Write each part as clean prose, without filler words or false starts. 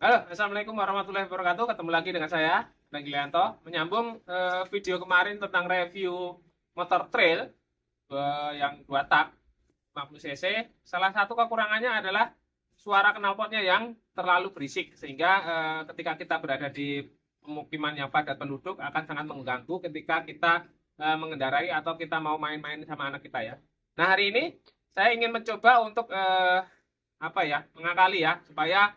Halo, Assalamualaikum warahmatullahi wabarakatuh. Ketemu lagi dengan saya, Gilianto. Menyambung video kemarin tentang review motor trail yang 2 tak 50 cc. Salah satu kekurangannya adalah suara knalpotnya yang terlalu berisik, sehingga ketika kita berada di pemukiman yang padat penduduk akan sangat mengganggu ketika kita mengendarai atau kita mau main-main sama anak kita ya. Nah, hari ini saya ingin mencoba untuk apa ya, mengakali ya, supaya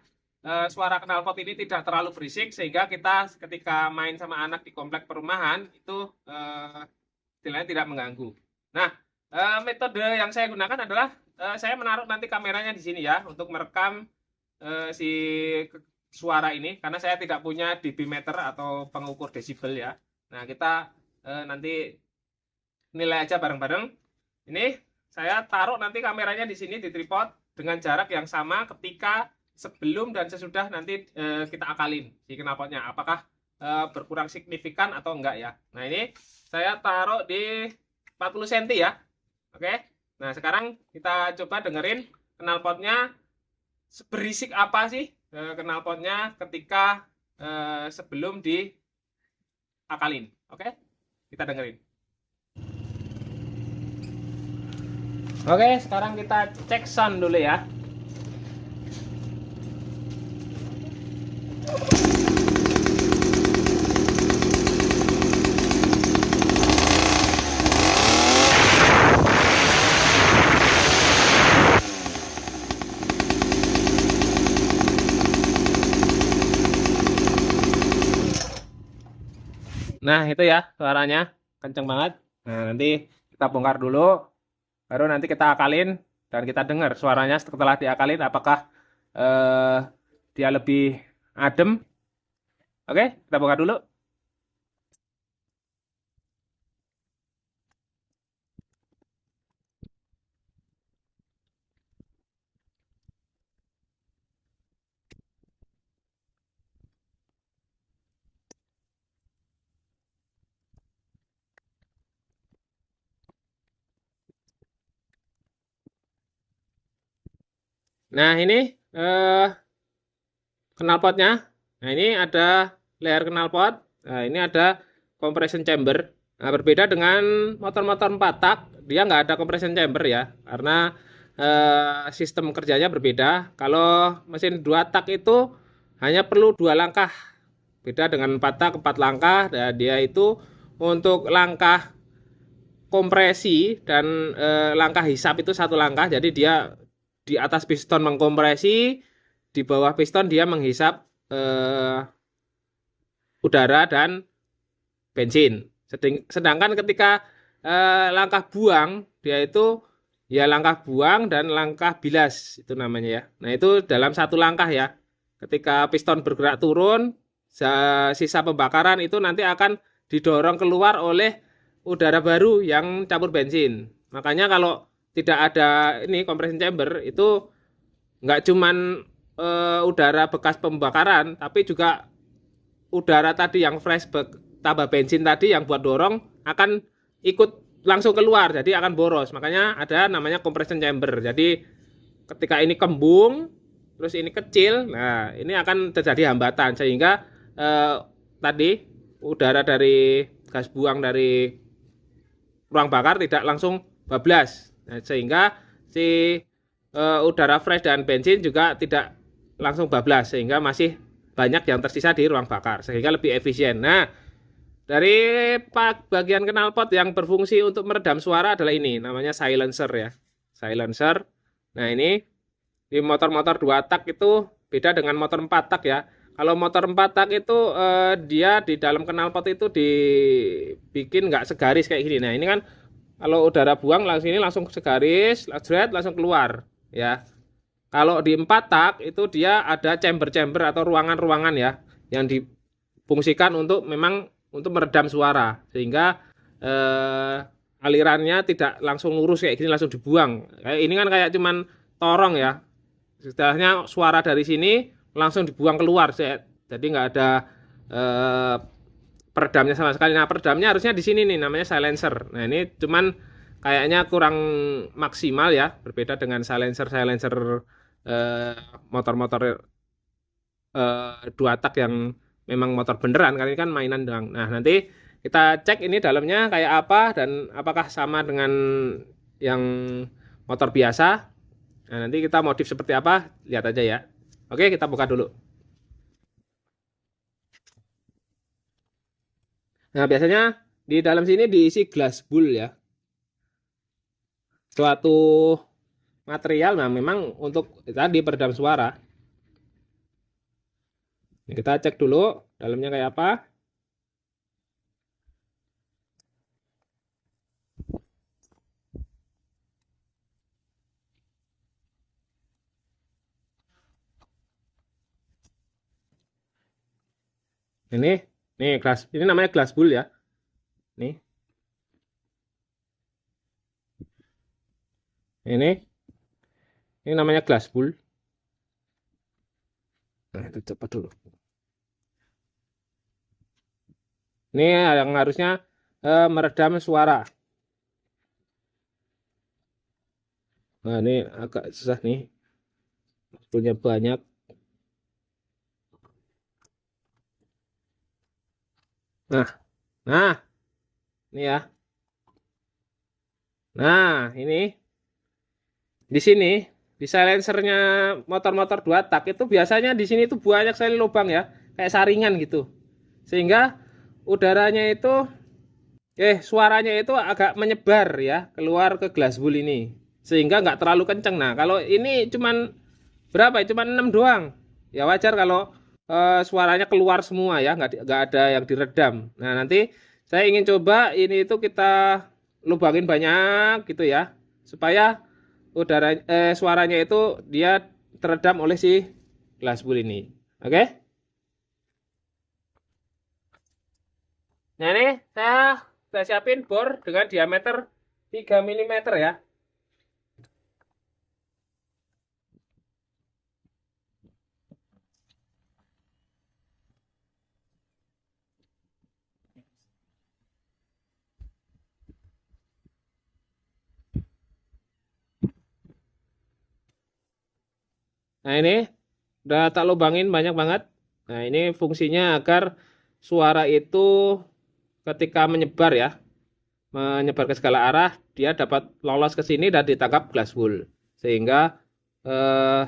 suara knalpot ini tidak terlalu berisik sehingga kita ketika main sama anak di komplek perumahan itu istilahnya tidak mengganggu. Nah, metode yang saya gunakan adalah saya menaruh nanti kameranya di sini ya untuk merekam si suara ini karena saya tidak punya dB meter atau pengukur desibel ya. Nah, kita nanti nilai aja bareng-bareng. Ini saya taruh nanti kameranya di sini di tripod dengan jarak yang sama ketika sebelum dan sesudah nanti kita akalin si knalpotnya apakah berkurang signifikan atau enggak ya. Nah, ini saya taruh di 40 cm ya. Oke. Nah, sekarang kita coba dengerin knalpotnya seberisik apa sih knalpotnya ketika sebelum diakalin. Oke. Kita dengerin. Oke, sekarang kita cek sound dulu ya. Nah, itu ya suaranya kenceng banget. Nah, nanti kita bongkar dulu, baru nanti kita akalin dan kita dengar suaranya setelah diakalin apakah eh, dia lebih adem. Oke, kita bongkar dulu. Nah, ini eh, knalpotnya. Nah, ini ada layer knalpot. Nah, ini ada compression chamber. Nah, berbeda dengan motor-motor 4 tak, dia nggak ada compression chamber ya, karena sistem kerjanya berbeda. Kalau mesin 2 tak itu hanya perlu 2 langkah. Beda dengan 4 tak 4 langkah. Nah, dia itu untuk langkah kompresi dan langkah hisap itu 1 langkah. Jadi dia di atas piston mengkompresi, di bawah piston dia menghisap udara dan bensin. Sedangkan ketika langkah buang, dia itu ya langkah buang dan langkah bilas itu namanya ya. Nah, itu dalam 1 langkah ya. Ketika piston bergerak turun, sisa pembakaran itu nanti akan didorong keluar oleh udara baru yang campur bensin. Makanya kalau tidak ada ini compression chamber itu nggak cuman udara bekas pembakaran, tapi juga udara tadi yang fresh tambah bensin tadi yang buat dorong akan ikut langsung keluar, jadi akan boros. Makanya ada namanya compression chamber. Jadi ketika ini kembung terus ini kecil, nah ini akan terjadi hambatan sehingga tadi udara dari gas buang dari ruang bakar tidak langsung bablas. Nah, sehingga si udara fresh dan bensin juga tidak langsung bablas sehingga masih banyak yang tersisa di ruang bakar sehingga lebih efisien. Nah, dari bagian knalpot yang berfungsi untuk meredam suara adalah ini, namanya silencer ya. Silencer. Nah, ini di motor-motor 2 tak itu beda dengan motor 4 tak ya. Kalau motor 4 tak itu dia di dalam knalpot itu dibikin nggak segaris kayak gini. Nah, ini kan kalau udara buang langsung ini langsung segaris, langsung keluar ya. Kalau di 4 tak itu dia ada chamber-chamber atau ruangan-ruangan ya yang difungsikan untuk memang untuk meredam suara sehingga alirannya tidak langsung lurus kayak gini langsung dibuang. Kayak ini kan kayak cuman torong ya. Istilahnya suara dari sini langsung dibuang keluar, jadi nggak ada peredamnya sama sekali. Nah, peredamnya harusnya di sini nih, namanya silencer. Nah, ini cuman kayaknya kurang maksimal ya, berbeda dengan silencer motor-motor dua tak yang memang motor beneran, kali ini kan mainan doang. Nah, nanti kita cek ini dalamnya kayak apa dan apakah sama dengan yang motor biasa. Nah, nanti kita modif seperti apa, lihat aja ya. Oke, kita buka dulu. Nah, biasanya di dalam sini diisi glass wool ya. Suatu material nah memang untuk tadi peredam suara. Ini kita cek dulu dalamnya kayak apa. Ini glass, ini namanya glass wool ya. Nih. Ini namanya glass wool. Nah, itu cepat dulu. Ini yang harusnya meredam suara. Nah, ini agak susah nih. Punya banyak. Nah, ini ya. Nah, ini di sini di silencernya motor-motor dua tak itu biasanya di sini tuh banyak sekali lubang ya, kayak saringan gitu. Sehingga udaranya itu suaranya itu agak menyebar ya keluar ke glass wool ini. Sehingga nggak terlalu kenceng. Nah, kalau ini cuman berapa ya? Cuman 6 doang. Ya wajar kalau suaranya keluar semua ya, nggak ada yang diredam. Nah, nanti saya ingin coba ini itu kita lubangin banyak gitu ya, supaya suaranya itu dia teredam oleh si glass wool ini. Oke? Nah, ini saya sudah siapin bor dengan diameter 3 mm ya. Nah, ini udah tak lubangin banyak banget. Nah, ini fungsinya agar suara itu ketika menyebar ya, menyebar ke segala arah, dia dapat lolos ke sini dan ditangkap glass wool. Sehingga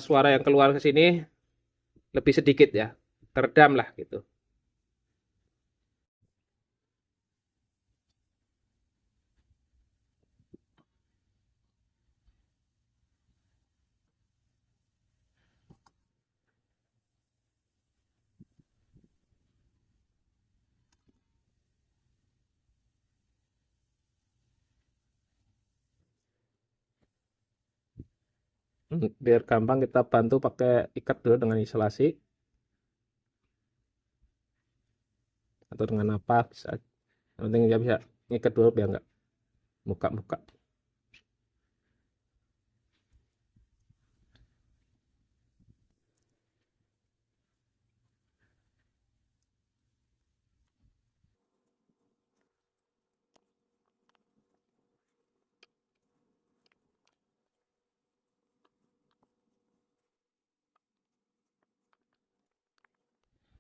suara yang keluar ke sini lebih sedikit ya, teredam lah gitu. Biar gampang kita bantu pakai ikat dulu dengan isolasi atau dengan apa bisa. Yang penting dia bisa ikat dulu biar nggak muka-muka.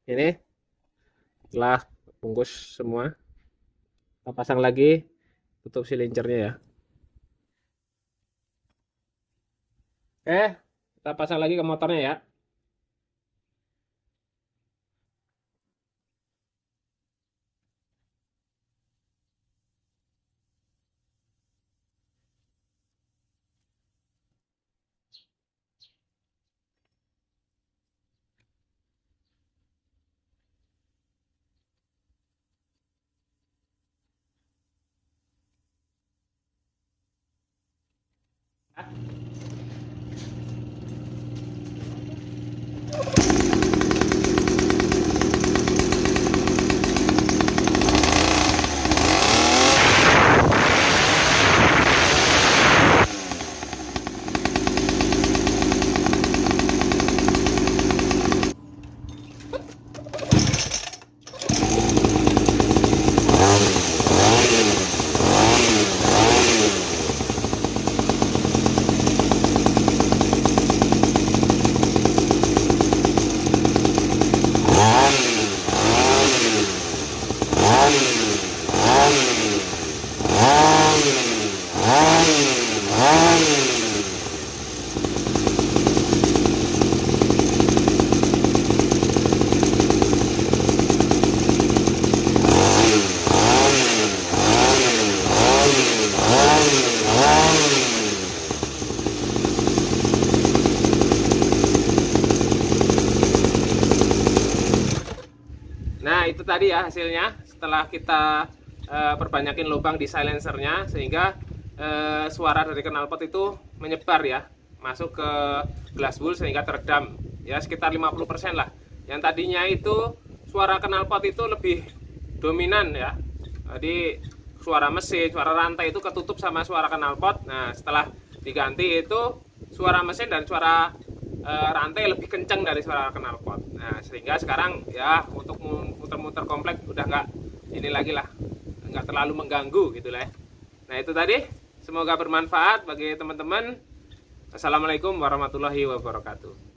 Ini telah bungkus semua. Kita pasang lagi tutup silincernya ya. Kita pasang lagi ke motornya ya. Nah itu tadi ya hasilnya setelah kita perbanyakin lubang di silencernya, sehingga suara dari knalpot itu menyebar ya, masuk ke glass wool sehingga teredam ya sekitar 50% lah. Yang tadinya itu suara knalpot itu lebih dominan ya, jadi suara mesin, suara rantai itu ketutup sama suara knalpot. Nah setelah diganti itu suara mesin dan suara rantai lebih kencang dari suara knalpot. Nah sehingga sekarang ya untuk muter-muter komplek udah nggak ini lagi lah, nggak terlalu mengganggu gitu lah. Nah itu tadi, semoga bermanfaat bagi teman-teman. Assalamualaikum warahmatullahi wabarakatuh.